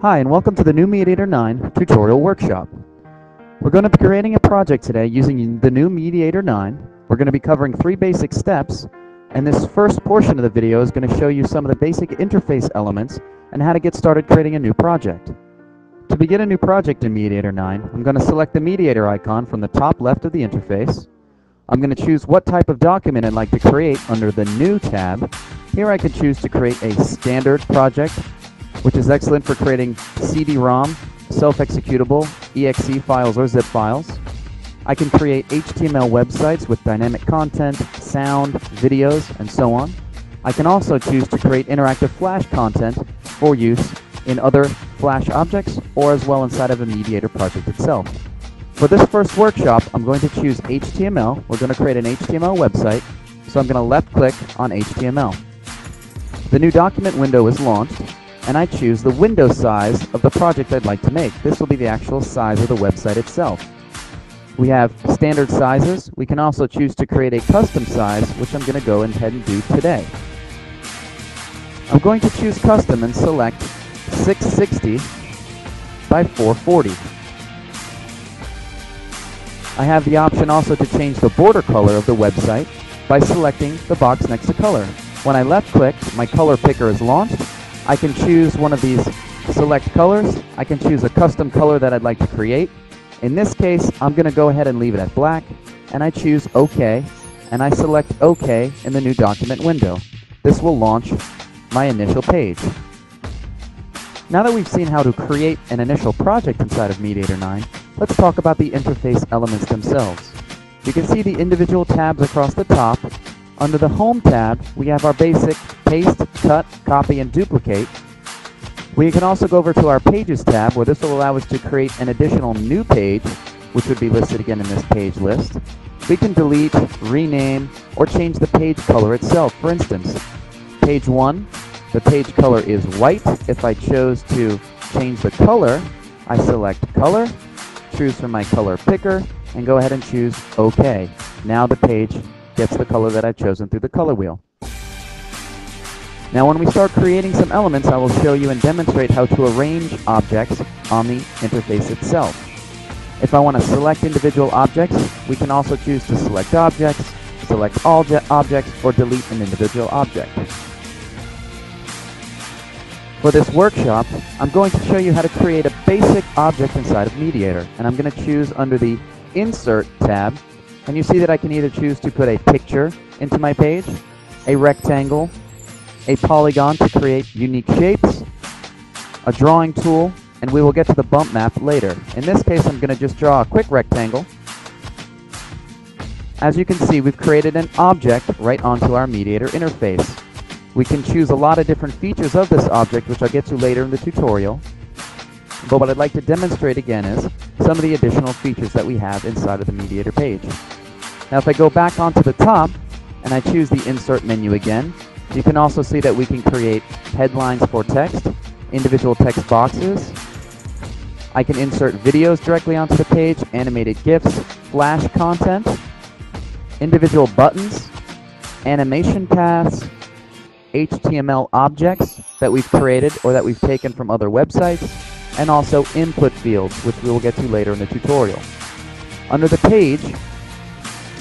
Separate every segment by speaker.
Speaker 1: Hi, and welcome to the new MEDIATOR 9 tutorial workshop. We're going to be creating a project today using the new MEDIATOR 9. We're going to be covering 3 basic steps, and this first portion of the video is going to show you some of the basic interface elements and how to get started creating a new project. To begin a new project in MEDIATOR 9, I'm going to select the MEDIATOR icon from the top left of the interface. I'm going to choose what type of document I'd like to create under the New tab. Here I can choose to create a standard project, which is excellent for creating CD-ROM, self-executable, exe files or zip files. I can create HTML websites with dynamic content, sound, videos, and so on. I can also choose to create interactive Flash content for use in other Flash objects or as well inside of a MEDIATOR project itself. For this first workshop, I'm going to choose HTML. We're going to create an HTML website, so I'm going to left-click on HTML. The new document window is launched, and I choose the window size of the project I'd like to make. This will be the actual size of the website itself. We have standard sizes. We can also choose to create a custom size, which I'm going to go ahead and do today. I'm going to choose custom and select 660 by 440. I have the option also to change the border color of the website by selecting the box next to color. When I left-click, my color picker is launched. I can choose one of these select colors. I can choose a custom color that I'd like to create. In this case, I'm going to go ahead and leave it at black, and I choose OK, and I select OK in the new document window. This will launch my initial page. Now that we've seen how to create an initial project inside of MEDIATOR 9, let's talk about the interface elements themselves. You can see the individual tabs across the top. Under the Home tab, we have our basic paste, cut, copy, and duplicate. We can also go over to our Pages tab, where this will allow us to create an additional new page, which would be listed again in this page list. We can delete, rename, or change the page color itself. For instance, page 1, the page color is white. If I chose to change the color, I select color, choose from my color picker, and go ahead and choose OK. Now the page gets the color that I've chosen through the color wheel. Now when we start creating some elements, I will show you and demonstrate how to arrange objects on the interface itself. If I want to select individual objects, we can also choose to select objects, select all objects, or delete an individual object. For this workshop, I'm going to show you how to create a basic object inside of MEDIATOR, and I'm going to choose under the Insert tab, and you see that I can either choose to put a picture into my page, a rectangle, a polygon to create unique shapes, a drawing tool, and we will get to the bump map later. In this case, I'm going to just draw a quick rectangle. As you can see, we've created an object right onto our MEDIATOR interface. We can choose a lot of different features of this object, which I'll get to later in the tutorial. But what I'd like to demonstrate again is some of the additional features that we have inside of the MEDIATOR page. Now if I go back onto the top and I choose the Insert menu again, you can also see that we can create headlines for text, individual text boxes. I can insert videos directly onto the page, animated GIFs, Flash content, individual buttons, animation paths, HTML objects that we've created or that we've taken from other websites, and also input fields, which we will get to later in the tutorial. Under the page,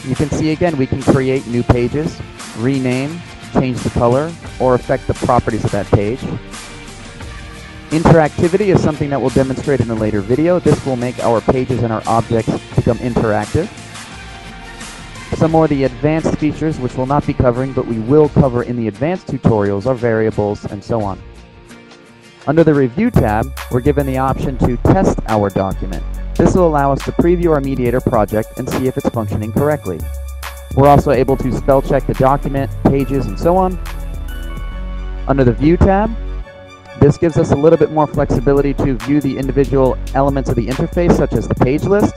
Speaker 1: you can see again we can create new pages, rename, change the color, or affect the properties of that page. Interactivity is something that we'll demonstrate in a later video. This will make our pages and our objects become interactive. Some more of the advanced features, which we'll not be covering, but we will cover in the advanced tutorials, are variables and so on. Under the Review tab, we're given the option to test our document. This will allow us to preview our MEDIATOR project and see if it's functioning correctly. We're also able to spell check the document, pages, and so on. Under the View tab, this gives us a little bit more flexibility to view the individual elements of the interface, such as the page list,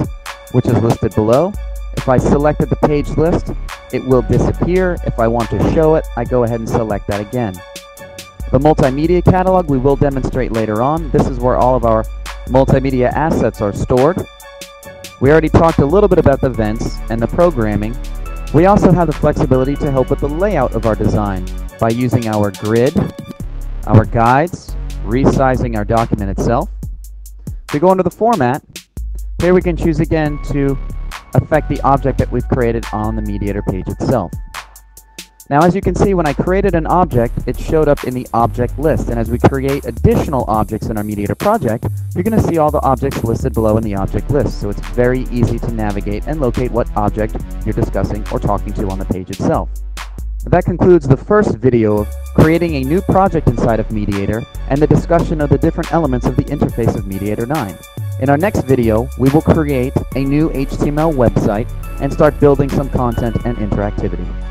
Speaker 1: which is listed below. If I selected the page list, it will disappear. If I want to show it, I go ahead and select that again. The multimedia catalog we will demonstrate later on. This is where all of our multimedia assets are stored. We already talked a little bit about the events and the programming. We also have the flexibility to help with the layout of our design by using our grid, our guides, resizing our document itself. If we go into the format, here we can choose again to affect the object that we've created on the Mediator page itself. Now, as you can see, when I created an object, it showed up in the object list, and as we create additional objects in our Mediator project, you're going to see all the objects listed below in the object list, so it's very easy to navigate and locate what object you're discussing or talking to on the page itself. That concludes the first video of creating a new project inside of Mediator and the discussion of the different elements of the interface of Mediator 9. In our next video, we will create a new HTML website and start building some content and interactivity.